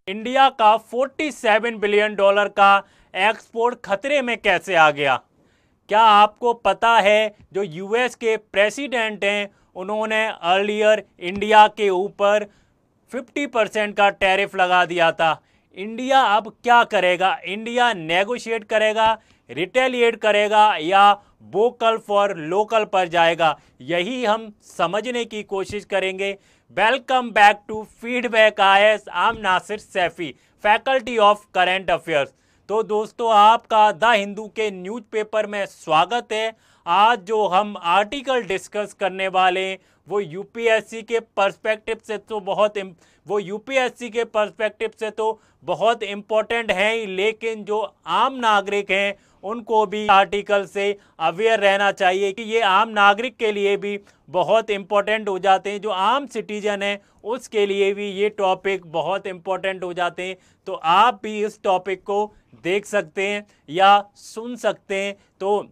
India का 47 billion dollar का export खतरे में कैसे आ गया? क्या आपको पता है जो यूएस के प्रेसिडेंट हैं उन्होंने अर्लियर इंडिया के ऊपर 50% का टैरिफ लगा दिया था। इंडिया अब क्या करेगा? इंडिया नेगोशिएट करेगा, रिटेलिएट करेगा या वोकल फॉर लोकल पर जाएगा? यही हम समझने की कोशिश करेंगे। Welcome back to feedback IAS. I am Nasir Saifi, faculty of current affairs. तो दोस्तों, आपका द हिंदू के न्यूज़पेपर में स्वागत है। आज जो हम आर्टिकल डिस्कस करने वाले वो यूपीएससी के पर्सपेक्टिव से तो बहुत इम्पोर्टेंट है ही, लेकिन जो आम नागरिक हैं उनको भी आर्टिकल से अवेयर रहना चाहिए कि ये आम नागरिक के लिए भी बहुत इम्पोर्टेंट हो जाते हैं। जो आम सिटीजन है उसके लिए भी ये टॉपिक बहुत इम्पोर्टेंट हो जाते हैं। तो आप भी इस टॉपिक को देख सकते हैं या सुन सकते हैं। तो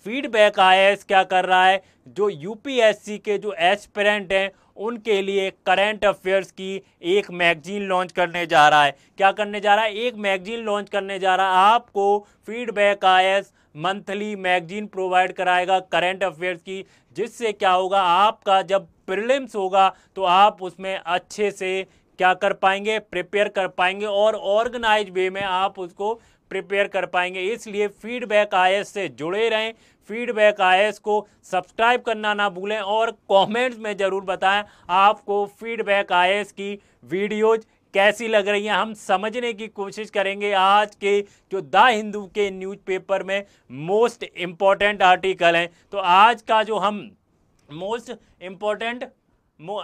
फीडबैक आईएएस क्या कर रहा है, जो यूपीएससी के जो एस्पिरेंट हैं उनके लिए करंट अफेयर्स की एक मैगजीन लॉन्च करने जा रहा है। क्या करने जा रहा है? एक मैगजीन लॉन्च करने जा रहा है। आपको feedback IAS monthly magazine provide कराएगा करंट अफेयर्स की, जिससे क्या होगा, आपका जब प्रीलिम्स होगा तो आप उसमें अच्छे से क्या कर पाएंगे, प्रिपेयर कर पाएंगे और ऑर्गेनाइज वे में आप उसको प्रिपेयर कर पाएंगे। इसलिए फीडबैक आईएएस से जुड़े रहें। फीडबैक आईएएस को सब्सक्राइब करना ना भूलें और कमेंट्स में ज़रूर बताएं आपको फीडबैक आईएएस की वीडियोज कैसी लग रही हैं। हम समझने की कोशिश करेंगे आज के जो द हिंदू के न्यूज़पेपर में मोस्ट इम्पॉर्टेंट आर्टिकल हैं। तो आज का जो हम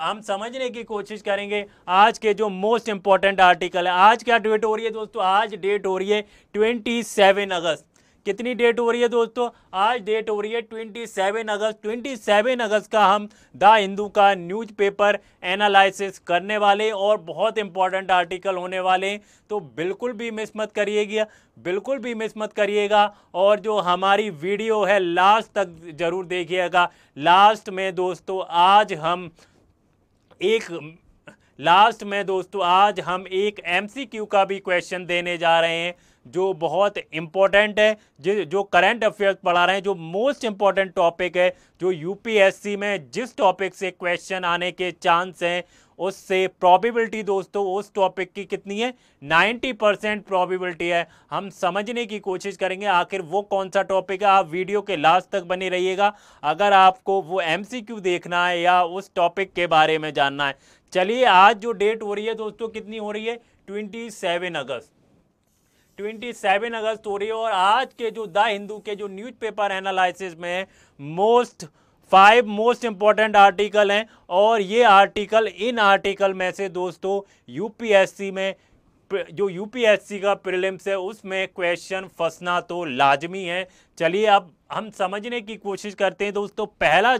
हम समझने की कोशिश करेंगे आज के जो मोस्ट इंपॉर्टेंट आर्टिकल है। आज क्या डेट हो रही है दोस्तों? आज डेट हो रही है 27 अगस्त। कितनी डेट हो रही है दोस्तों? आज डेट हो रही है 27 अगस्त। 27 अगस्त का हम द हिंदू का न्यूज़पेपर एनालिसिस करने वाले और बहुत इंपॉर्टेंट आर्टिकल होने वाले हैं। तो बिल्कुल भी मिस मत करिएगा, बिल्कुल भी मिस मत करिएगा। और जो हमारी वीडियो है लास्ट तक ज़रूर देखिएगा। लास्ट में दोस्तों आज हम एक एमसीक्यू का भी क्वेश्चन देने जा रहे हैं जो बहुत इम्पोर्टेंट है। जो करंट अफेयर्स पढ़ा रहे हैं, जो मोस्ट इम्पोर्टेंट टॉपिक है, जो यूपीएससी में जिस टॉपिक से क्वेश्चन आने के चांस हैं उससे प्रोबेबिलिटी दोस्तों उस टॉपिक की कितनी है? 90% प्रोबेबिलिटी है। हम समझने की कोशिश करेंगे आखिर वो कौन सा टॉपिक है। आप वीडियो के लास्ट तक बने रहिएगा अगर आपको वो एमसीक्यू देखना है या उस टॉपिक के बारे में जानना है। चलिए, आज जो डेट हो रही है दोस्तों, कितनी हो रही है? 27 अगस्त। 27 अगस्त हो रही है और आज के जो द हिंदू के जो न्यूज़पेपर एनालिसिस में 5 मोस्ट इंपॉर्टेंट आर्टिकल हैं। और ये इन आर्टिकल में से दोस्तों यूपीएससी में जो यूपीएससी का प्रीलिम्स है उसमें क्वेश्चन फंसना तो लाजमी है। चलिए अब हम समझने की कोशिश करते हैं दोस्तों। पहला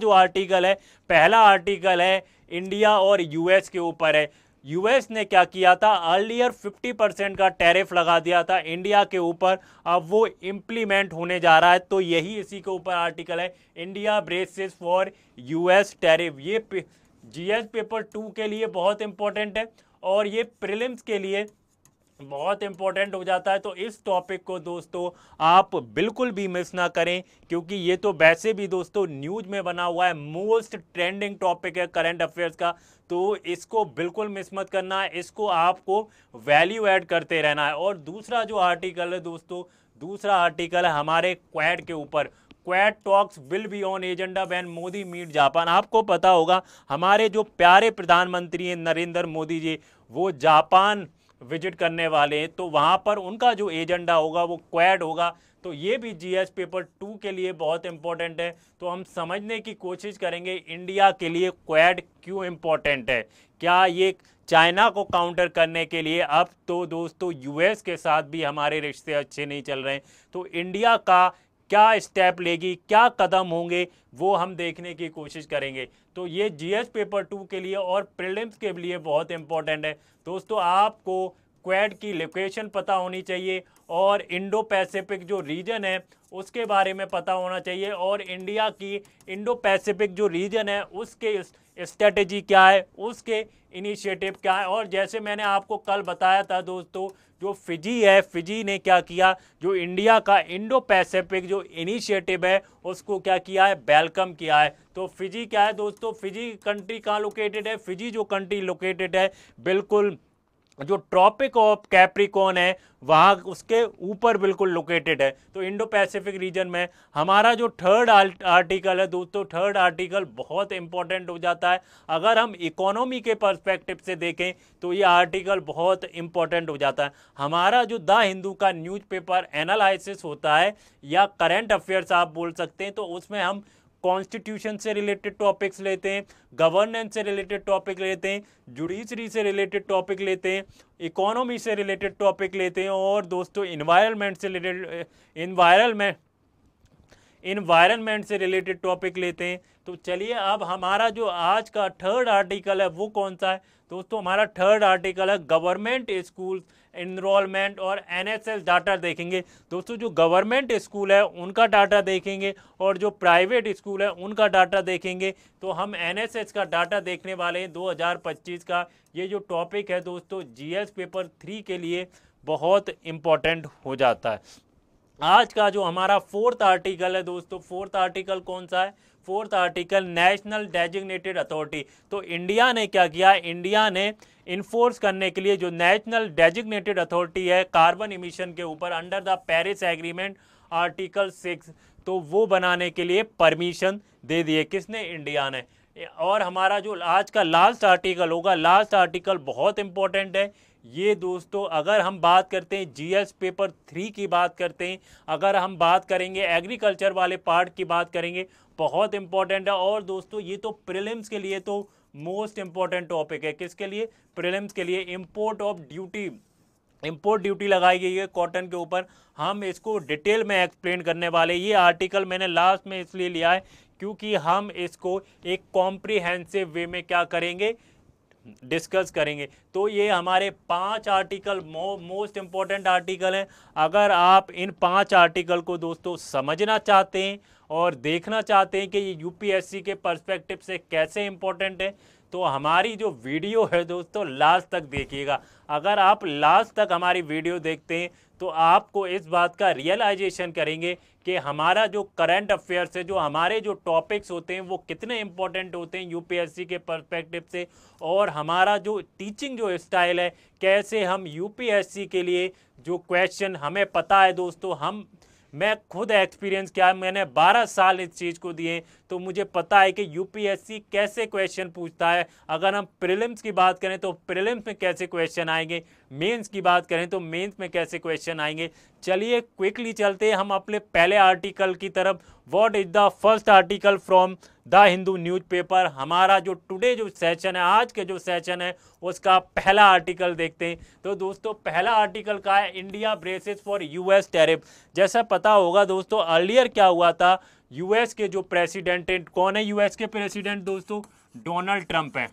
आर्टिकल है इंडिया और यूएस के ऊपर है। यूएस ने क्या किया था? अर्लियर 50% का टैरिफ लगा दिया था इंडिया के ऊपर, अब वो इम्प्लीमेंट होने जा रहा है। तो यही इसी के ऊपर आर्टिकल है, India braces for US tariff. ये जीएस पेपर 2 के लिए बहुत इंपॉर्टेंट है और ये प्रीलिम्स के लिए बहुत इंपॉर्टेंट हो जाता है। तो इस टॉपिक को दोस्तों आप बिल्कुल भी मिस ना करें, क्योंकि ये तो वैसे भी दोस्तों न्यूज़ में बना हुआ है, मोस्ट ट्रेंडिंग टॉपिक है करंट अफेयर्स का। तो इसको बिल्कुल मिस मत करना है, इसको आपको वैल्यू ऐड करते रहना है। और दूसरा जो आर्टिकल है दोस्तों, दूसरा आर्टिकल है हमारे क्वाड के ऊपर। Quad talks will be on agenda when Modi meet Japan. आपको पता होगा हमारे जो प्यारे प्रधानमंत्री हैं नरेंद्र मोदी जी, वो जापान विजिट करने वाले हैं। तो वहाँ पर उनका जो एजेंडा होगा वो क्वाड होगा। तो ये भी जीएस पेपर 2 के लिए बहुत इंपॉर्टेंट है। तो हम समझने की कोशिश करेंगे इंडिया के लिए क्वाड क्यों इंपॉर्टेंट है। क्या ये चाइना को काउंटर करने के लिए? अब तो दोस्तों यूएस के साथ भी हमारे रिश्ते अच्छे नहीं चल रहे हैं। तो इंडिया का क्या स्टेप लेगी, क्या कदम होंगे, वो हम देखने की कोशिश करेंगे। तो ये जीएस पेपर 2 के लिए और प्रीलिम्स के लिए बहुत इंपॉर्टेंट है दोस्तों। आपको क्वाड की लोकेशन पता होनी चाहिए और इंडो पैसिफिक जो रीजन है उसके बारे में पता होना चाहिए, और इंडिया की इंडो पैसिफिक जो रीजन है उसके स्ट्रेटेजी क्या है, उसके इनिशिएटिव क्या है। और जैसे मैंने आपको कल बताया था दोस्तों, जो फिजी है, फिजी ने क्या किया, जो इंडिया का इंडो पैसिफिक जो इनिशिएटिव है उसको क्या किया है, वेलकम किया है। तो फिजी क्या है दोस्तों, फिजी कंट्री कहाँ लोकेटेड है, फिजी जो कंट्री लोकेटेड है बिल्कुल जो ट्रॉपिक ऑफ कैप्रिकॉन है वहाँ उसके ऊपर बिल्कुल लोकेटेड है। तो इंडो पैसिफिक रीजन में हमारा जो थर्ड आर्टिकल है दोस्तों, थर्ड आर्टिकल बहुत इंपॉर्टेंट हो जाता है। अगर हम इकोनॉमी के पर्सपेक्टिव से देखें तो ये आर्टिकल बहुत इंपॉर्टेंट हो जाता है। हमारा जो द हिंदू का न्यूज़पेपर एनालिसिस होता है या करंट अफेयर्स आप बोल सकते हैं, तो उसमें हम कॉन्स्टिट्यूशन से रिलेटेड टॉपिक्स लेते हैं, गवर्नेंस से रिलेटेड टॉपिक लेते हैं, जुडिशरी से रिलेटेड टॉपिक लेते हैं, इकोनॉमी से रिलेटेड टॉपिक लेते हैं, और दोस्तों इन्वायरमेंट से रिलेटेड इन्वायरमेंट से रिलेटेड टॉपिक लेते हैं। तो चलिए अब हमारा जो आज का थर्ड आर्टिकल है वो कौन सा है दोस्तों, हमारा थर्ड आर्टिकल है गवर्नमेंट स्कूल एनरोलमेंट और एनएसएस डाटा देखेंगे। दोस्तों जो गवर्नमेंट स्कूल है उनका डाटा देखेंगे और जो प्राइवेट स्कूल है उनका डाटा देखेंगे। तो हम एनएसएस का डाटा देखने वाले हैं 2025 का। ये जो टॉपिक है दोस्तों जीएस पेपर 3 के लिए बहुत इम्पोर्टेंट हो जाता है। आज का जो हमारा फोर्थ आर्टिकल है दोस्तों, फोर्थ आर्टिकल कौन सा है, fourth article national designated authority. तो इंडिया ने क्या किया, इंडिया ने इन्फोर्स करने के लिए जो नेशनल डेजिग्नेटेड अथॉरिटी है कार्बन इमिशन के ऊपर under the Paris agreement article 6, तो वो बनाने के लिए परमिशन दे दिए, किसने, इंडिया ने। और हमारा जो आज का लास्ट आर्टिकल होगा, लास्ट आर्टिकल बहुत इंपॉर्टेंट है ये दोस्तों। अगर हम बात करते हैं जीएस पेपर 3 की बात करते हैं, अगर हम बात करेंगे एग्रीकल्चर वाले पार्ट की बात करेंगे, बहुत इंपॉर्टेंट है। और दोस्तों ये तो प्रीलिम्स के लिए तो मोस्ट इंपॉर्टेंट टॉपिक है, किसके लिए, प्रीलिम्स के लिए। इंपोर्ट ड्यूटी लगाई गई है कॉटन के ऊपर, हम इसको डिटेल में एक्सप्लेन करने वाले। ये आर्टिकल मैंने लास्ट में इसलिए लिया है क्योंकि हम इसको एक कॉम्प्रिहेंसिव वे में क्या करेंगे, डिस्कस करेंगे। तो ये हमारे 5 आर्टिकल मोस्ट इंपॉर्टेंट आर्टिकल हैं। अगर आप इन 5 आर्टिकल को दोस्तों समझना चाहते हैं और देखना चाहते हैं कि ये यूपीएससी के पर्सपेक्टिव से कैसे इंपॉर्टेंट है, तो हमारी जो वीडियो है दोस्तों लास्ट तक देखिएगा। अगर आप लास्ट तक हमारी वीडियो देखते हैं तो आपको इस बात का रियलाइजेशन करेंगे कि हमारा जो करंट अफेयर्स है, जो हमारे जो टॉपिक्स होते हैं वो कितने इंपॉर्टेंट होते हैं यूपीएससी के पर्सपेक्टिव से, और हमारा जो टीचिंग जो स्टाइल है, कैसे हम यूपीएससी के लिए जो क्वेश्चन हमें पता है दोस्तों, मैं खुद एक्सपीरियंस किया है, मैंने 12 साल इस चीज़ को दिए, तो मुझे पता है कि यूपीएससी कैसे क्वेश्चन पूछता है। अगर हम प्रीलिम्स की बात करें तो प्रीलिम्स में कैसे क्वेश्चन आएंगे, मेंस की बात करें तो मेंस में कैसे क्वेश्चन आएंगे। चलिए क्विकली चलते हैं हम अपने पहले आर्टिकल की तरफ। What is the first article from the Hindu newspaper. हमारा जो टुडे जो सेशन है, आज के जो सेशन है, उसका पहला आर्टिकल देखते हैं। तो दोस्तों पहला आर्टिकल का है India braces for US tariff. जैसा पता होगा दोस्तों अर्लियर क्या हुआ था, यूएस के जो प्रेसिडेंट हैं, कौन है यूएस के प्रेसिडेंट दोस्तों, डोनाल्ड ट्रंप हैं,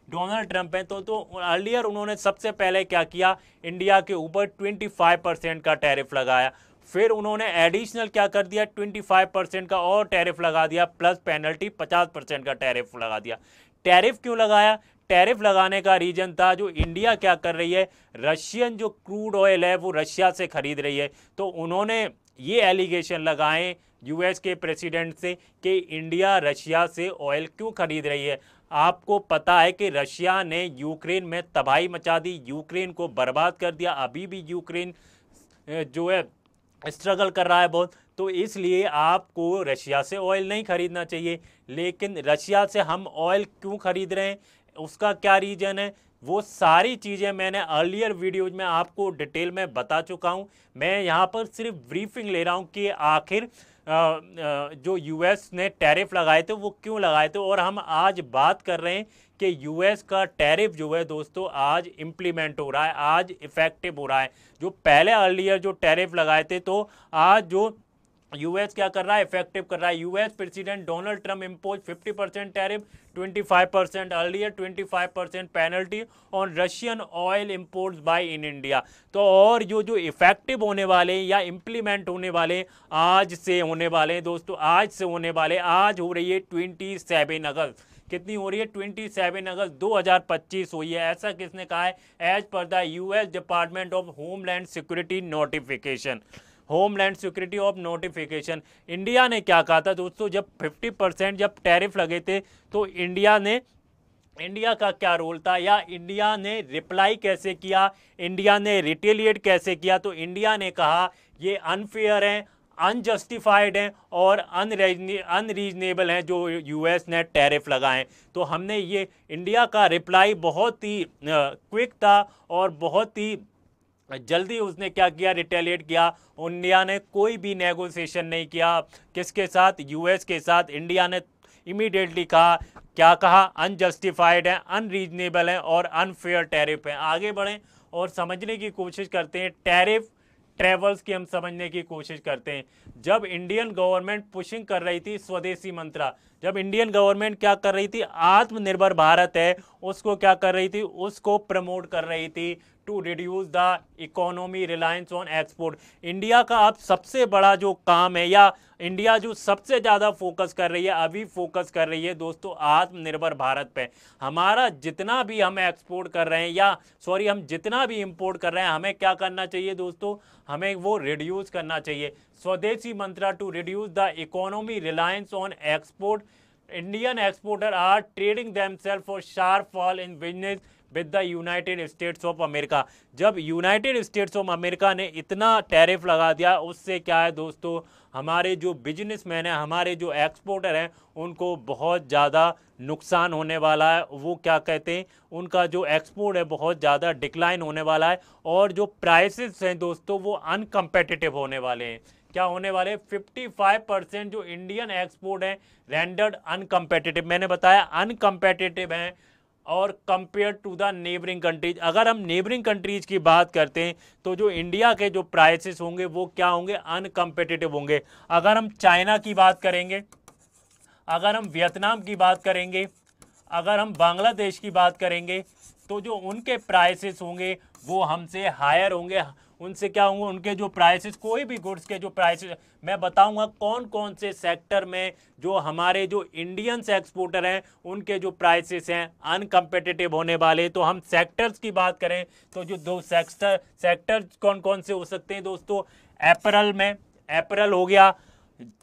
डोनाल्ड ट्रंप हैं। तो अर्लियर उन्होंने सबसे पहले क्या किया, इंडिया के ऊपर 25% का टैरिफ लगाया। फिर उन्होंने एडिशनल क्या कर दिया, 25% का और टैरिफ लगा दिया, प्लस पेनल्टी 50% का टैरिफ लगा दिया। टैरिफ क्यों लगाया, टैरिफ लगाने का रीजन था जो इंडिया क्या कर रही है, रशियन जो क्रूड ऑयल है वो रशिया से खरीद रही है। तो उन्होंने ये एलिगेशन लगाए यूएस के प्रेसिडेंट से कि इंडिया रशिया से ऑयल क्यों खरीद रही है। आपको पता है कि रशिया ने यूक्रेन में तबाही मचा दी, यूक्रेन को बर्बाद कर दिया, अभी भी यूक्रेन जो है स्ट्रगल कर रहा है बहुत। तो इसलिए आपको रशिया से ऑयल नहीं खरीदना चाहिए। लेकिन रशिया से हम ऑयल क्यों खरीद रहे हैं, उसका क्या रीज़न है, वो सारी चीज़ें मैंने अर्लियर वीडियोज में आपको डिटेल में बता चुका हूँ। मैं यहाँ पर सिर्फ ब्रीफिंग ले रहा हूँ कि आखिर जो यूएस ने टैरिफ लगाए थे वो क्यों लगाए थे। और हम आज बात कर रहे हैं कि यूएस का टैरिफ जो है दोस्तों आज इम्प्लीमेंट हो रहा है, आज इफेक्टिव हो रहा है। जो पहले अर्लियर जो टैरिफ लगाए थे, तो आज जो यूएस क्या कर रहा है, इफेक्टिव कर रहा है। US president Donald Trump impose 50% tariff, 25% earlier, 25% penalty on Russian oil imports by in India. तो और जो इफेक्टिव होने वाले या इम्प्लीमेंट होने वाले आज से होने वाले हैं दोस्तों, आज से होने वाले, आज हो रही है 27 अगस्त। कितनी हो रही है, 27 अगस्त 2025 हुई है। ऐसा किसने कहा है, as per the US Department of Homeland Security notification, Homeland Security of notification. India ने क्या कहा था दोस्तों, जब 50% जब टैरिफ लगे थे तो इंडिया का क्या रोल था, या इंडिया ने रिप्लाई कैसे किया, इंडिया ने रिटेलिएट कैसे किया। तो इंडिया ने कहा ये अनफेयर है, अनजस्टिफाइड हैं और अनरीजनेबल हैं जो यूएस ने टैरिफ लगाएं। तो हमने ये इंडिया का रिप्लाई बहुत ही क्विक था और बहुत ही जल्दी उसने क्या किया, रिटेलिएट किया। इंडिया ने कोई भी नेगोशिएशन नहीं किया किसके साथ, यूएस के साथ। इंडिया ने इमीडिएटली कहा, क्या कहा, अनजस्टिफाइड है, अनरीजनेबल है और अनफेयर टैरिफ है। आगे बढ़ें और समझने की कोशिश करते हैं टैरिफ ट्रेवल्स की, हम समझने की कोशिश करते हैं। जब इंडियन गवर्नमेंट पुशिंग कर रही थी स्वदेशी मंत्रा, जब इंडियन गवर्नमेंट क्या कर रही थी, आत्मनिर्भर भारत है उसको क्या कर रही थी, उसको प्रमोट कर रही थी to reduce the economy reliance on export. India का अब सबसे बड़ा जो काम है, या इंडिया जो सबसे ज़्यादा फोकस कर रही है, अभी फोकस कर रही है दोस्तों आत्मनिर्भर भारत पे। हमारा जितना भी हम एक्सपोर्ट कर रहे हैं, या सॉरी हम जितना भी इंपोर्ट कर रहे हैं, हमें क्या करना चाहिए दोस्तों, हमें वो रिड्यूस करना चाहिए। Swadeshi mantra to reduce the economy reliance on export. Indian exporter are trading themselves for sharp fall in business with the United States of America. जब यूनाइटेड स्टेट्स ऑफ अमेरिका ने इतना टैरिफ लगा दिया, उससे क्या है दोस्तों, हमारे जो बिजनेसमैन हैं, हमारे जो एक्सपोर्टर हैं, उनको बहुत ज़्यादा नुकसान होने वाला है। वो क्या कहते हैं, उनका जो एक्सपोर्ट है बहुत ज़्यादा डिक्लाइन होने वाला है, और जो प्राइसेस हैं दोस्तों वो अनकम्पेटिटिव होने वाले हैं। क्या होने वाले, 55% जो इंडियन एक्सपोर्ट है रेंडर्ड अनकम्पेटिटिव। मैंने बताया अनकम्पेटिटिव हैं और compare to the neighbouring countries. अगर हम नेबरिंग कंट्रीज की बात करते हैं तो जो इंडिया के जो प्राइसेस होंगे वो क्या होंगे, अनकम्पेटिटिव होंगे। अगर हम चाइना की बात करेंगे, अगर हम वियतनाम की बात करेंगे, अगर हम बांग्लादेश की बात करेंगे, तो जो उनके प्राइसेस होंगे वो हमसे हायर होंगे। उनसे क्या होंगे, उनके जो प्राइसेस, कोई भी गुड्स के जो प्राइसेस, मैं बताऊंगा कौन कौन से सेक्टर में जो हमारे जो इंडियंस एक्सपोर्टर हैं उनके जो प्राइसेस हैं अनकम्पिटिटिव होने वाले। तो हम सेक्टर्स की बात करें तो जो दो सेक्टर्स कौन कौन से हो सकते हैं दोस्तों, एपरल में, एपरल हो गया,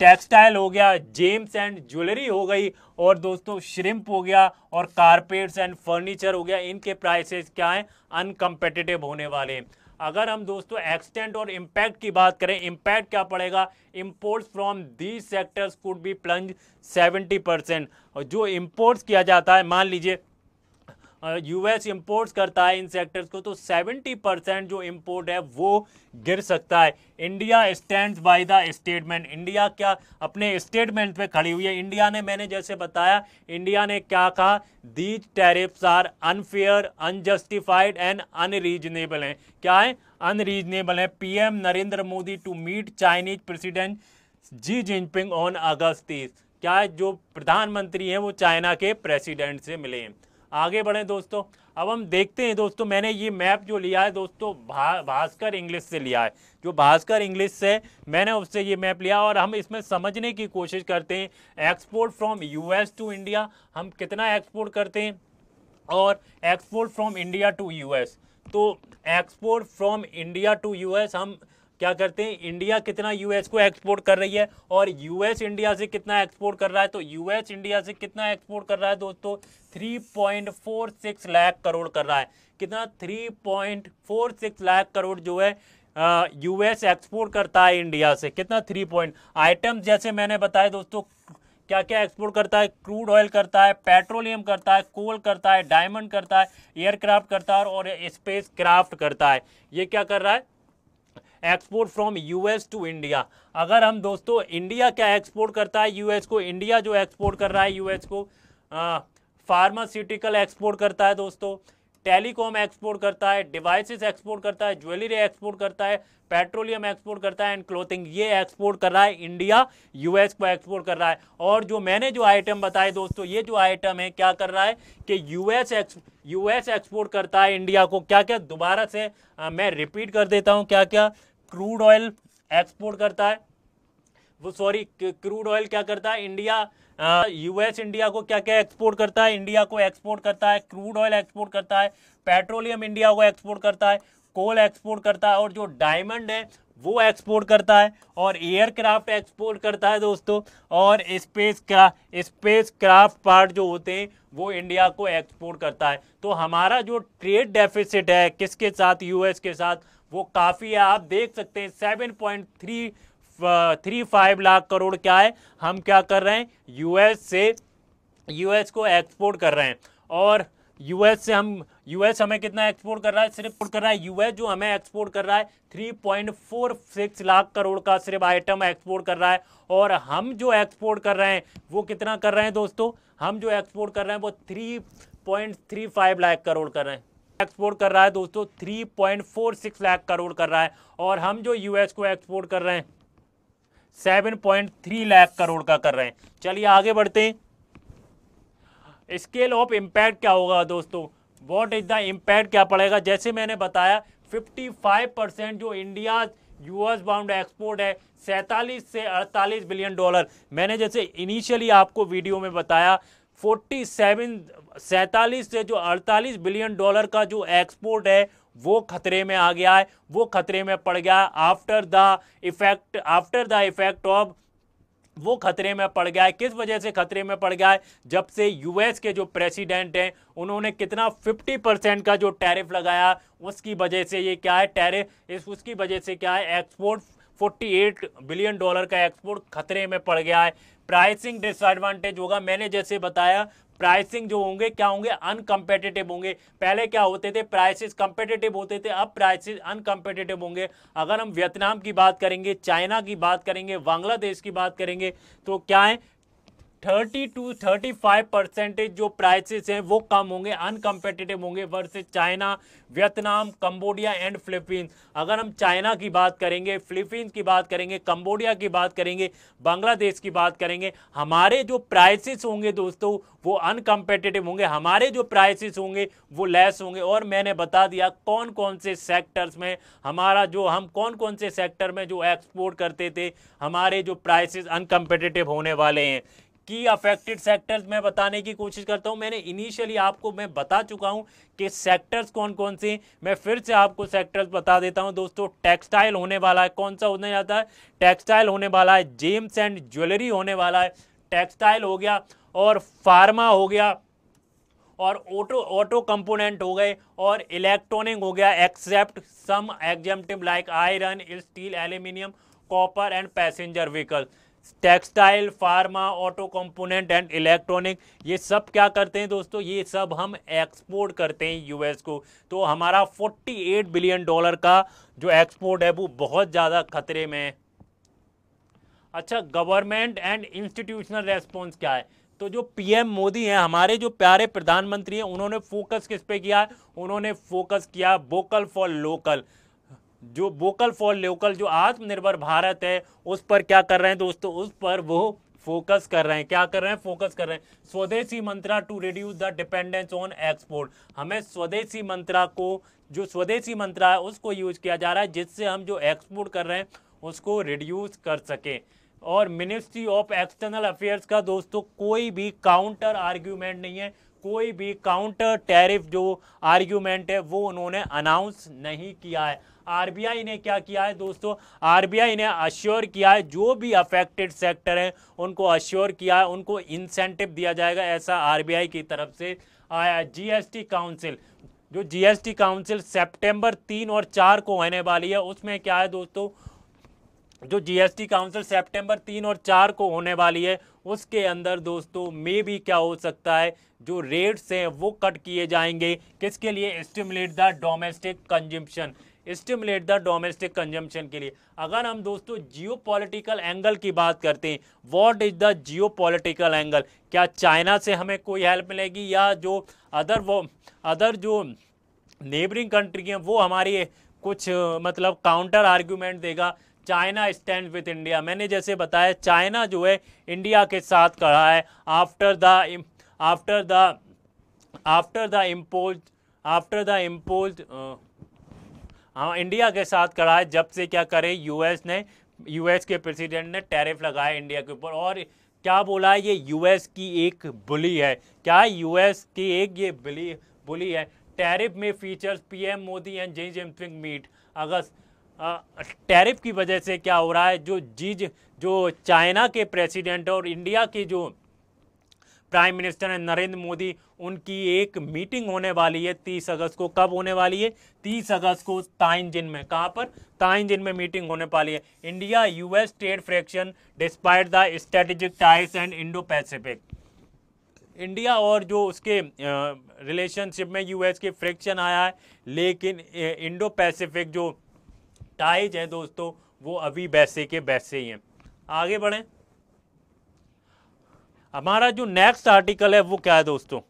टेक्सटाइल हो गया, जेम्स एंड ज्वेलरी हो गई, और दोस्तों श्रिम्प हो गया, और कारपेट्स एंड फर्नीचर हो गया। इनके प्राइसेस क्या हैं, अनकम्पिटिटिव होने वाले हैं। अगर हम दोस्तों एक्सटेंट और इम्पैक्ट की बात करें, इम्पैक्ट क्या पड़ेगा, imports from these sectors could be plunge 70%। और जो इंपोर्ट्स किया जाता है, मान लीजिए यूएस इंपोर्ट्स करता है इन सेक्टर्स को, तो 70% जो इंपोर्ट है वो गिर सकता है। India stands by the statement. India क्या अपने स्टेटमेंट पे खड़ी हुई है। इंडिया ने, मैंने जैसे बताया, इंडिया ने क्या कहा, these tariffs are unfair, unjustified and unreasonable हैं। क्या है, अनरीजनेबल है। PM Narendra Modi to meet Chinese president Xi Jinping on August 30। क्या है, जो प्रधानमंत्री हैं वो चाइना के प्रेसिडेंट से मिले हैं। आगे बढ़ें दोस्तों, अब हम देखते हैं दोस्तों, मैंने ये मैप जो लिया है दोस्तों भास्कर इंग्लिश से लिया है। जो भास्कर इंग्लिश से मैंने उससे ये मैप लिया, और हम इसमें समझने की कोशिश करते हैं export from US to India हम कितना एक्सपोर्ट करते हैं, और export from India to US. तो export from India to US हम क्या करते हैं, इंडिया कितना यूएस को एक्सपोर्ट कर रही है, और यूएस इंडिया से कितना एक्सपोर्ट कर रहा है। तो यूएस इंडिया से कितना एक्सपोर्ट कर रहा है दोस्तों, 3.46 लाख करोड़ कर रहा है। कितना, 3.46 लाख करोड़ जो है यूएस एक्सपोर्ट करता है इंडिया से। कितना, 3 आइटम्स जैसे मैंने बताया दोस्तों, क्या क्या एक्सपोर्ट करता है, क्रूड ऑयल करता है, पेट्रोलियम करता है, कोल करता है, डायमंड करता है, एयरक्राफ्ट करता है, और स्पेस क्राफ्ट करता है। ये क्या कर रहा है, export from US to India. अगर हम दोस्तों इंडिया क्या एक्सपोर्ट करता है यूएस को, इंडिया जो एक्सपोर्ट कर रहा है यूएस को, फार्मास्यूटिकल एक्सपोर्ट करता है दोस्तों, टेलीकॉम एक्सपोर्ट करता है, डिवाइसेस एक्सपोर्ट करता है, ज्वेलरी एक्सपोर्ट करता है, पेट्रोलियम एक्सपोर्ट करता है एंड क्लोथिंग, ये एक्सपोर्ट कर रहा है इंडिया यूएस को एक्सपोर्ट कर रहा है। और जो मैंने जो आइटम बताए दोस्तों, ये जो आइटम है क्या कर रहा है कि यूएस एक्सपोर्ट करता है इंडिया को क्या क्या, दोबारा से मैं रिपीट कर देता हूं क्या क्या। क्रूड ऑयल एक्सपोर्ट करता है, वो सॉरी क्रूड ऑयल क्या करता है इंडिया, यूएस इंडिया को क्या क्या एक्सपोर्ट करता है, इंडिया को एक्सपोर्ट करता है, क्रूड ऑयल एक्सपोर्ट करता है, पेट्रोलियम इंडिया को एक्सपोर्ट करता है, कोल एक्सपोर्ट करता है, और जो डायमंड है वो एक्सपोर्ट करता है, और एयरक्राफ्ट एक्सपोर्ट करता है दोस्तों, और स्पेस क्राफ्ट पार्ट जो होते हैं वो इंडिया को एक्सपोर्ट करता है। तो हमारा जो ट्रेड डेफिसिट है किसके साथ, यूएस के साथ, वो काफ़ी है। आप देख सकते हैं 7.35 लाख करोड़ क्या है, हम क्या कर रहे हैं यूएस को एक्सपोर्ट कर रहे हैं। और यूएस हमें कितना एक्सपोर्ट कर रहा है, सिर्फ कर रहा है यूएस जो हमें एक्सपोर्ट कर रहा है 3.46 लाख करोड़ का सिर्फ आइटम एक्सपोर्ट कर रहा है। और हम जो एक्सपोर्ट कर रहे हैं वो कितना कर रहे हैं दोस्तों, हम जो एक्सपोर्ट कर रहे हैं वो 3.35 लाख करोड़ कर रहे हैं, एक्सपोर्ट कर रहा है दोस्तों 3.46 लाख करोड़ कर रहा है। और हम जो यूएस को एक्सपोर्ट कर रहे हैं 7.3 लाख करोड़ का कर रहे हैं। चलिए आगे बढ़ते हैं। स्केल ऑफ इम्पैक्ट क्या होगा दोस्तों, व्हाट इज द इम्पैक्ट, क्या पड़ेगा। जैसे मैंने बताया 55% जो इंडिया यूएस बाउंड एक्सपोर्ट है 47 से 48 बिलियन डॉलर। मैंने जैसे इनिशियली आपको वीडियो में बताया 47 से जो 48 बिलियन डॉलर का जो एक्सपोर्ट है वो खतरे में आ गया है, वो खतरे में पड़ गया आफ्टर द इफेक्ट ऑफ, वो खतरे में पड़ गया है। किस वजह से खतरे में पड़ गया है, जब से यूएस के जो प्रेसिडेंट हैं उन्होंने कितना 50% का जो टैरिफ लगाया, उसकी वजह से ये क्या है टैरिफ, उसकी वजह से क्या है एक्सपोर्ट 48 बिलियन डॉलर का एक्सपोर्ट खतरे में पड़ गया है। प्राइसिंग डिसएडवांटेज होगा, मैंने जैसे बताया प्राइसिंग जो होंगे क्या होंगे, अनकम्पिटिटिव होंगे। पहले क्या होते थे, प्राइसेस कंपिटिटिव होते थे, अब प्राइसेस अनकम्पिटिटिव होंगे। अगर हम वियतनाम की बात करेंगे, चाइना की बात करेंगे, बांग्लादेश की बात करेंगे, तो क्या है 30 to 35% जो प्राइसेस हैं वो कम होंगे, अनकम्पिटिटिव होंगे versus China, Vietnam, Cambodia and Philippines. अगर हम चाइना की बात करेंगे, फिलीपींस की बात करेंगे, कंबोडिया की बात करेंगे, बांग्लादेश की बात करेंगे, हमारे जो प्राइसेस होंगे दोस्तों वो अनकम्पिटिटिव होंगे, हमारे जो प्राइसेस होंगे वो लेस होंगे। और मैंने बता दिया कौन कौन से सेक्टर्स में हमारा जो, हम कौन कौन से सेक्टर में जो एक्सपोर्ट करते थे हमारे जो प्राइसेस अनकम्पिटिटिव होने वाले हैं। की अफेक्टेड सेक्टर्स मैं बताने की कोशिश करता हूं। मैंने इनिशियली आपको मैं बता चुका हूं कि सेक्टर्स कौन कौन से, मैं फिर से आपको सेक्टर्स बता देता हूं दोस्तों। टेक्सटाइल होने वाला है, कौन सा होने जाता है, टेक्सटाइल होने वाला है, जेम्स एंड ज्वेलरी होने वाला है, टेक्सटाइल हो गया, और फार्मा हो गया, और ऑटो कंपोनेंट हो गए, और इलेक्ट्रॉनिक हो गया, except some exemptive like iron, steel, aluminium, copper and passenger vehicle. Textile, pharma, auto component and electronic, ये सब क्या करते हैं दोस्तों, ये सब हम एक्सपोर्ट करते हैं यूएस को। तो हमारा 48 बिलियन डॉलर का जो एक्सपोर्ट है वो बहुत ज़्यादा खतरे में है। अच्छा, गवर्नमेंट एंड इंस्टीट्यूशनल रेस्पॉन्स क्या है। तो जो पीएम मोदी हैं, हमारे जो प्यारे प्रधानमंत्री हैं, उन्होंने फोकस किस पे किया है, उन्होंने फोकस किया वोकल फॉर लोकल। जो वोकल फॉर लोकल, जो आत्मनिर्भर भारत है, उस पर क्या कर रहे हैं दोस्तों, उस पर वो फोकस कर रहे हैं। क्या कर रहे हैं, फोकस कर रहे हैं। Swadeshi mantra to reduce the dependence on export, हमें स्वदेशी मंत्रा को, जो स्वदेशी मंत्रा है उसको यूज किया जा रहा है, जिससे हम जो एक्सपोर्ट कर रहे हैं उसको रिड्यूस कर सकें। और मिनिस्ट्री ऑफ एक्सटर्नल अफेयर्स का दोस्तों कोई भी काउंटर आर्ग्यूमेंट नहीं है, कोई भी काउंटर टैरिफ जो आर्ग्यूमेंट है वो उन्होंने अनाउंस नहीं किया है। आरबीआई ने क्या किया है दोस्तों, आरबीआई ने अश्योर किया है जो भी अफेक्टेड सेक्टर है उनको अश्योर किया है, उनको इंसेंटिव दिया जाएगा, ऐसा आरबीआई की तरफ से आया। जीएसटी काउंसिल, जो जीएसटी काउंसिल सितंबर 3 और 4 को होने वाली है, उसमें क्या है दोस्तों, जो जीएसटी काउंसिल सितंबर 3 और 4 को होने वाली है, उसके अंदर दोस्तों में भी क्या हो सकता है, जो रेट्स हैं वो कट किए जाएंगे। किसके लिए, stimulate the domestic consumption, stimulate the domestic consumption के लिए। अगर हम दोस्तों जियोपॉलिटिकल एंगल की बात करते हैं, what is the geopolitical angle, क्या चाइना से हमें कोई हेल्प मिलेगी, या जो अदर जो नेबरिंग कंट्री हैं वो हमारी कुछ मतलब काउंटर आर्ग्यूमेंट देगा। चाइना स्टैंड विद इंडिया, मैंने जैसे बताया चाइना जो है इंडिया के साथ खड़ा है after the after the impose after the impose हाँ इंडिया के साथ खड़ा है जब से क्या करे यूएस के प्रेसिडेंट ने टैरिफ लगाया इंडिया के ऊपर। और क्या बोला है, ये यूएस की एक बुली है। क्या यूएस की एक ये बुली है। टैरिफ में features PM Modi and Xi Jinping meet August. Tariff की वजह से क्या हो रहा है, जो चाइना के प्रेसिडेंट और इंडिया के जो प्राइम मिनिस्टर है नरेंद्र मोदी, उनकी एक मीटिंग होने वाली है 30 अगस्त को। कब होने वाली है? 30 अगस्त को ताइंजिन में। कहाँ पर? ताइंजिन में मीटिंग होने वाली है। India US trade fraction despite the strategic ties and Indo Pacific. India और जो उसके रिलेशनशिप में यूएस के फ्रैक्शन आया है, लेकिन इंडो पैसिफिक जो टाइज है दोस्तों वो अभी वैसे के वैसे ही हैं। आगे बढ़ें। हमारा जो नेक्स्ट आर्टिकल है वो क्या है दोस्तों?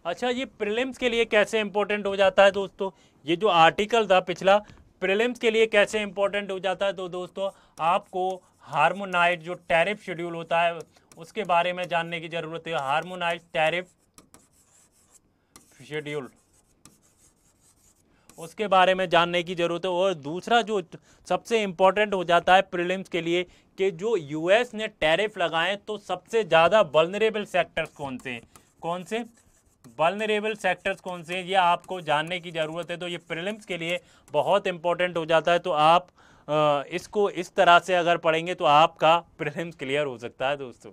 अच्छा, ये प्रीलिम्स के लिए कैसे इंपॉर्टेंट हो जाता है दोस्तों? ये जो आर्टिकल था पिछला, प्रीलिम्स के लिए कैसे इंपॉर्टेंट हो जाता है? तो दोस्तों आपको हार्मोनाइज जो टैरिफ शेड्यूल होता है उसके बारे में जानने की जरूरत है। हार्मोनाइज टैरिफ शेड्यूल, उसके बारे में जानने की जरूरत है। और दूसरा जो सबसे इंपॉर्टेंट हो जाता है प्रीलिम्स के लिए कि जो यूएस ने टैरिफ लगाए तो सबसे ज़्यादा वल्नरेबल सेक्टर्स कौन से हैं? कौन से वल्नरेबल सेक्टर्स कौन से हैं, ये आपको जानने की ज़रूरत है। तो ये प्रीलिम्स के लिए बहुत इंपॉर्टेंट हो जाता है। तो आप इसको इस तरह से अगर पढ़ेंगे तो आपका प्रीलिम्स क्लियर हो सकता है दोस्तों।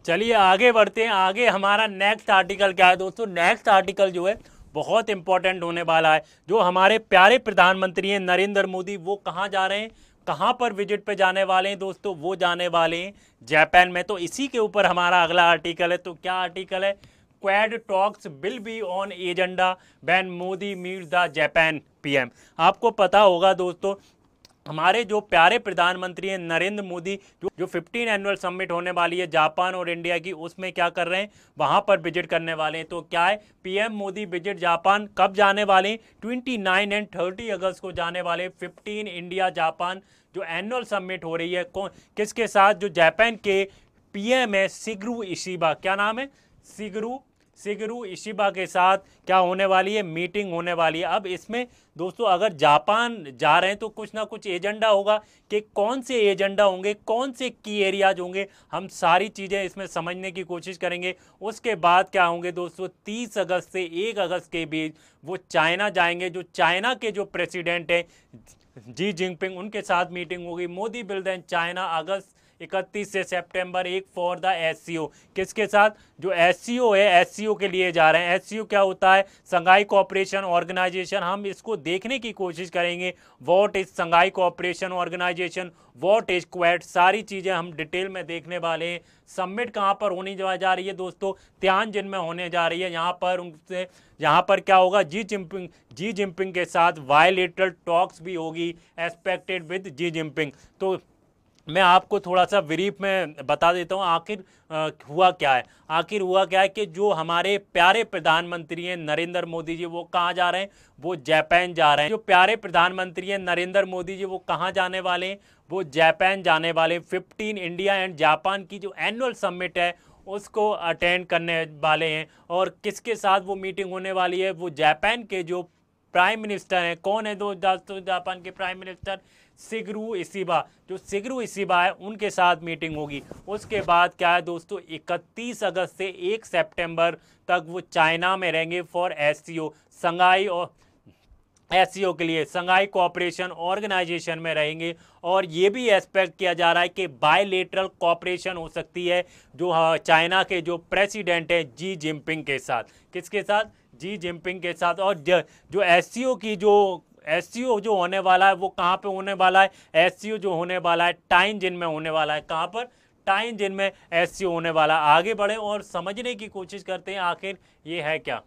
चलिए आगे बढ़ते हैं। आगे हमारा नेक्स्ट आर्टिकल क्या है दोस्तों? नेक्स्ट आर्टिकल जो है बहुत इंपॉर्टेंट होने वाला है। जो हमारे प्यारे प्रधानमंत्री हैं नरेंद्र मोदी, वो कहाँ जा रहे हैं, कहाँ पर विजिट पे जाने वाले हैं दोस्तों? वो जाने वाले हैं जापान में। तो इसी के ऊपर हमारा अगला आर्टिकल है। तो क्या आर्टिकल है? Quad talks will be on agenda when Modi meet the Japan PM. आपको पता होगा दोस्तों हमारे जो प्यारे प्रधानमंत्री हैं नरेंद्र मोदी, जो 15 एनुअल समिट होने वाली है जापान और इंडिया की, उसमें क्या कर रहे हैं, वहां पर विजिट करने वाले हैं। तो क्या है, पीएम मोदी विजिट जापान कब जाने वाले हैं? 29 एंड 30 अगस्त को जाने वाले। 15 इंडिया जापान जो एनुअल समिट हो रही है, कौन किसके साथ? जो जापान के पीएम है शिगेरू इशिबा, क्या नाम है? शिगेरू इशिबा के साथ क्या होने वाली है? मीटिंग होने वाली है। अब इसमें दोस्तों अगर जापान जा रहे हैं तो कुछ ना कुछ एजेंडा होगा कि कौन से एजेंडा होंगे, कौन से की एरियाज होंगे, हम सारी चीज़ें इसमें समझने की कोशिश करेंगे। उसके बाद क्या होंगे दोस्तों, 30 अगस्त से 1 अगस्त के बीच वो चाइना जाएंगे। जो चाइना के जो प्रेसिडेंट हैं जी जिनपिंग, उनके साथ मीटिंग होगी। मोदी विल देन चाइना अगस्त 31 से सितंबर 1 फॉर द एससीओ। किसके साथ? जो एससीओ है, एससीओ के लिए जा रहे हैं। एससीओ क्या होता है? Shanghai Cooperation Organisation. हम इसको देखने की कोशिश करेंगे। What is Shanghai Cooperation Organisation, what is Quad, सारी चीज़ें हम डिटेल में देखने वाले हैं। समिट कहाँ पर होने जा रही है दोस्तों? तियानजिन में होने जा रही है। यहाँ पर क्या होगा? जी जिनपिंग के साथ बायलैटरल टॉक्स भी होगी एक्सपेक्टेड विद जी जिनपिंग। तो मैं आपको थोड़ा सा ब्रीफ में बता देता हूँ आखिर हुआ क्या है कि जो हमारे प्यारे प्रधानमंत्री हैं नरेंद्र मोदी जी, वो कहाँ जा रहे हैं? वो जापान जा रहे हैं। जो प्यारे प्रधानमंत्री हैं नरेंद्र मोदी जी, वो कहाँ जाने वाले हैं? वो जापान जाने वाले। 15 इंडिया एंड जापान की जो एनुअल समिट है उसको अटेंड करने वाले हैं। और किसके साथ वो मीटिंग होने वाली है? वो जापान के जो प्राइम मिनिस्टर हैं, कौन है दोस्तों जापान के प्राइम मिनिस्टर? Shigeru Ishiba. जो शिगेरू इशिबा है उनके साथ मीटिंग होगी। उसके बाद क्या है दोस्तों, 31 अगस्त से 1 सितंबर तक वो चाइना में रहेंगे फॉर एससीओ, संघाई और एससीओ के लिए संघाई कोऑपरेशन ऑर्गेनाइजेशन में रहेंगे। और ये भी एक्सपेक्ट किया जा रहा है कि बायलैटरल कोऑपरेशन हो सकती है जो चाइना के जो प्रेसिडेंट है जी जिनपिंग के साथ। किसके साथ? जी जिनपिंग के साथ। और जो एससीओ की जो एससीओ जो होने वाला है वो कहाँ पे होने वाला है, एससीओ जो होने वाला है टाइंजिन में होने वाला है। कहाँ पर, टाइंजिन में एससीओ होने वाला है। आगे बढ़े और समझने की कोशिश करते हैं आखिर ये है क्या,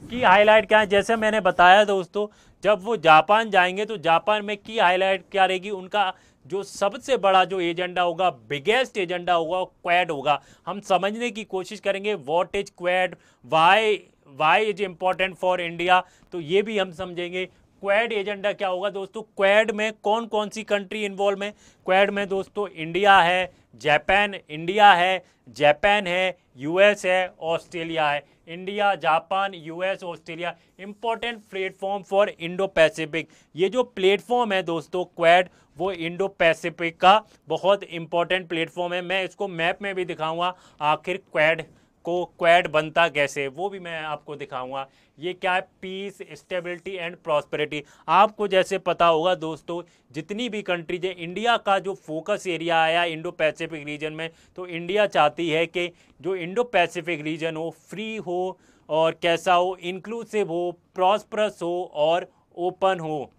की हाईलाइट क्या है। जैसे मैंने बताया दोस्तों, जब वो जापान जाएंगे तो जापान में की हाईलाइट क्या रहेगी, उनका जो सबसे बड़ा जो एजेंडा होगा, बिगेस्ट एजेंडा होगा, वो क्वाड होगा। हम समझने की कोशिश करेंगे what is quad, why is important for India, तो ये भी हम समझेंगे। क्वाड एजेंडा क्या होगा दोस्तों, क्वाड में कौन कौन सी कंट्री इन्वॉल्व है। क्वाड में दोस्तों इंडिया है, जापान है, यूएस है, ऑस्ट्रेलिया है। India, Japan, US, Australia, important platform for Indo Pacific. ये जो प्लेटफॉर्म है दोस्तों क्वाड, वो इंडो पैसिफिक का बहुत इंपॉर्टेंट प्लेटफॉर्म है। मैं इसको मैप में भी दिखाऊंगा आखिर क्वाड बनता कैसे, वो भी मैं आपको दिखाऊंगा। ये क्या है, पीस, स्टेबिलिटी एंड प्रॉस्पेरिटी। आपको जैसे पता होगा दोस्तों, जितनी भी कंट्रीज है, इंडिया का जो फोकस एरिया आया इंडो पैसिफिक रीजन में, तो इंडिया चाहती है कि जो इंडो पैसिफिक रीजन हो फ्री हो और कैसा हो, इंक्लूसिव हो, प्रॉस्परस हो और ओपन हो।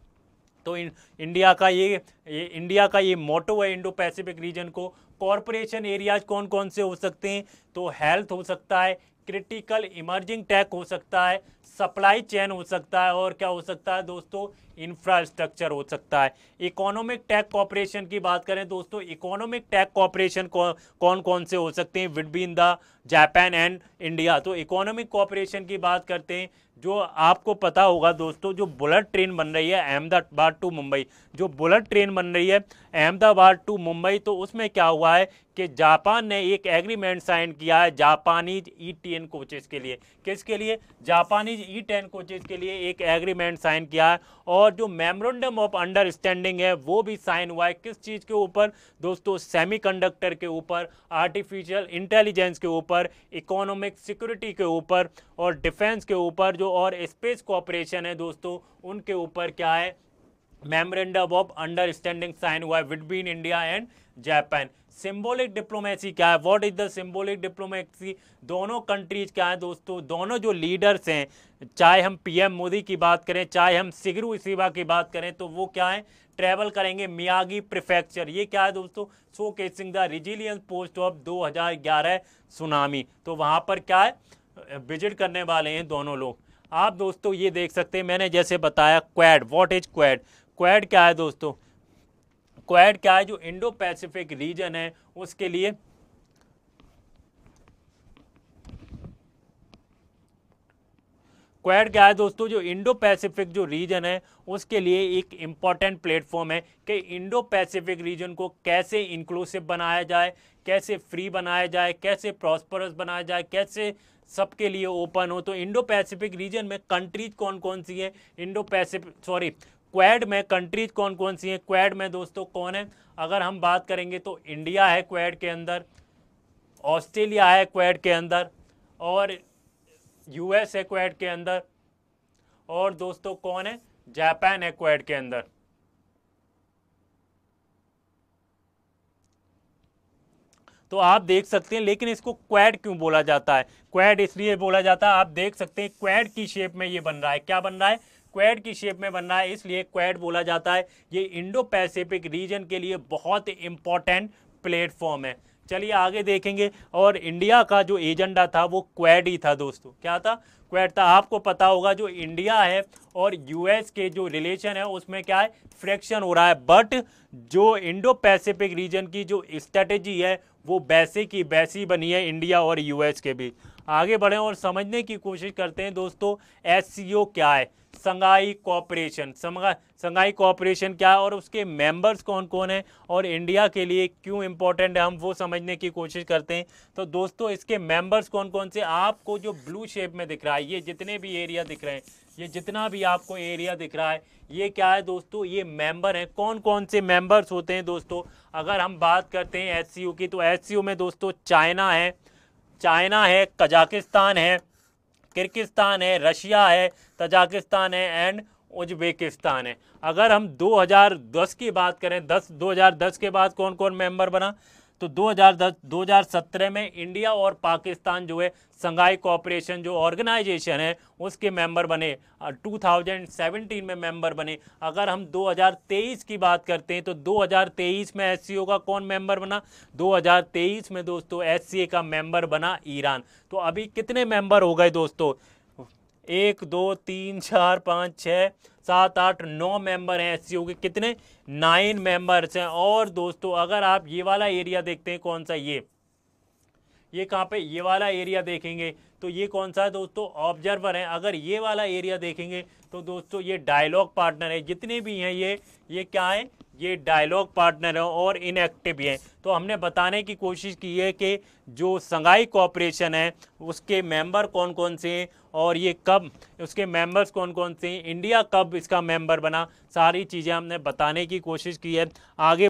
तो इंडिया का ये मोटो है इंडो पैसिफिक रीजन को। कॉरपोरेशन एरियाज कौन कौन से हो सकते हैं, तो हेल्थ हो सकता है, क्रिटिकल इमर्जिंग टेक हो सकता है, सप्लाई चेन हो सकता है, और क्या हो सकता है दोस्तों, इंफ्रास्ट्रक्चर हो सकता है। इकोनॉमिक टेक कॉपरेशन की बात करें दोस्तों, इकोनॉमिक टेक कॉपरेशन कौन कौन से हो सकते हैं between the Japan and India. तो इकोनॉमिक कॉपरेशन की बात करते हैं, जो आपको पता होगा दोस्तों, जो बुलेट ट्रेन बन रही है अहमदाबाद टू मुंबई, जो बुलेट ट्रेन बन रही है अहमदाबाद टू मुंबई, तो उसमें क्या हुआ है कि जापान ने एक एग्रीमेंट साइन किया है जापानीज E10 कोचेस के लिए। किसके लिए, जापानीज E10 कोचेस के लिए एक एग्रीमेंट साइन किया है। और जो मेमोरेंडम ऑफ अंडरस्टैंडिंग है वो भी साइन हुआ है। किस चीज़ के ऊपर दोस्तों, सेमीकंडक्टर के ऊपर, आर्टिफिशियल इंटेलिजेंस के ऊपर, इकोनॉमिक सिक्योरिटी के ऊपर और डिफेंस के ऊपर, जो और स्पेस कोऑपरेशन है दोस्तों, उनके ऊपर क्या है, मेमोरेंडम ऑफ अंडरस्टैंडिंग साइन हुआ है between India and Japan. Symbolic diplomacy क्या है, what is the symbolic diplomacy, दोनों कंट्रीज क्या है दोस्तों, दोनों जो लीडर्स हैं, चाहे हम पीएम मोदी की बात करें, चाहे हम शिगेरू इशिबा की बात करें, तो वो क्या है, ट्रैवल करेंगे मियागी प्रीफेक्चर। ये क्या है दोस्तों, showcasing the resilience post of 2011 tsunami. तो वहां पर क्या है, विजिट करने वाले हैं दोनों लोग। आप दोस्तों ये देख सकते हैं, मैंने जैसे बताया quad, what is quad, quad क्या है दोस्तों, क्वाड क्या है, जो इंडो पैसिफिक रीजन है उसके लिए क्वाड क्या है दोस्तों, जो इंडो पैसिफिक जो रीजन है उसके लिए एक इम्पॉर्टेंट प्लेटफॉर्म है कि इंडो पैसिफिक रीजन को कैसे इंक्लूसिव बनाया जाए, कैसे फ्री बनाया जाए, कैसे प्रॉस्परस बनाया जाए, कैसे सबके लिए ओपन हो। तो इंडो पैसिफिक रीजन में कंट्रीज कौन कौन सी है, क्वाड में कंट्रीज कौन कौन सी हैं, क्वाड में दोस्तों कौन है, अगर हम बात करेंगे तो इंडिया है क्वाड के अंदर, ऑस्ट्रेलिया है क्वाड के अंदर, और यूएस है क्वाड के अंदर, और दोस्तों कौन है, जापान है क्वाड के अंदर। तो आप देख सकते हैं, लेकिन इसको क्वाड क्यों बोला जाता है, क्वाड इसलिए बोला जाता है, आप देख सकते हैं क्वाड की शेप में ये बन रहा है। क्या बन रहा है, क्वाड की शेप में बन रहा है, इसलिए क्वाड बोला जाता है। ये इंडो पैसिफिक रीजन के लिए बहुत इंपॉर्टेंट प्लेटफॉर्म है। चलिए आगे देखेंगे। और इंडिया का जो एजेंडा था वो क्वाड ही था दोस्तों, क्या था, क्वाड था। आपको पता होगा जो इंडिया है और यूएस के जो रिलेशन है उसमें क्या है, फ्रैक्शन हो रहा है, बट जो इंडो पैसिफिक रीजन की जो स्ट्रेटेजी है वो वैसे की वैसी बनी है इंडिया और यूएस के बीच। आगे बढ़ें और समझने की कोशिश करते हैं दोस्तों, एससीओ क्या है, संघाई कोऑपरेशन, संघाई कोऑपरेशन क्या है और उसके मेंबर्स कौन कौन हैं और इंडिया के लिए क्यों इंपॉर्टेंट है, हम वो समझने की कोशिश करते हैं। तो दोस्तों इसके मेंबर्स कौन कौन से, आपको जो ब्लू शेप में दिख रहा है, ये जितने भी एरिया दिख रहे हैं, ये जितना भी आपको एरिया दिख रहा है, ये क्या है दोस्तों, ये मेंबर हैं। कौन कौन से मेंबर्स होते हैं दोस्तों, अगर हम बात करते हैं एससीओ की, तो एससीओ में दोस्तों चाइना है, कजाकिस्तान है, किर्गिस्तान है, रशिया है, तजाकिस्तान है एंड उज्बेकिस्तान है। अगर हम 2010 की बात करें, 2010 के बाद कौन कौन मेंबर बना, तो 2017 में इंडिया और पाकिस्तान जो है शंघाई कोऑपरेशन जो ऑर्गेनाइजेशन है उसके मेंबर बने, 2017 में मेंबर बने। अगर हम 2023 की बात करते हैं तो 2023 में एससीओ का कौन मेंबर बना? 2023 में दोस्तों एससीए का मेंबर बना ईरान। तो अभी कितने मेंबर हो गए दोस्तों? 1 2 3 4 5 6 7 8 9 मेंबर हैं एससीओ के। कितने? 9 मेंबर्स हैं। और दोस्तों अगर आप ये वाला एरिया देखते हैं, कौन सा? ये कहाँ पे? ये वाला एरिया देखेंगे तो ये कौन सा है दोस्तों? ऑब्जर्वर है। अगर ये वाला एरिया देखेंगे तो दोस्तों ये डायलॉग पार्टनर है। जितने भी हैं ये क्या है? ये डायलॉग पार्टनर है और इनएक्टिव भी हैं। तो हमने बताने की कोशिश की है कि जो शंघाई कोऑपरेशन है उसके मेंबर कौन कौन से हैं और ये कब, उसके मेंबर्स कौन कौन से हैं, इंडिया कब इसका मेंबर बना, सारी चीज़ें हमने बताने की कोशिश की है। आगे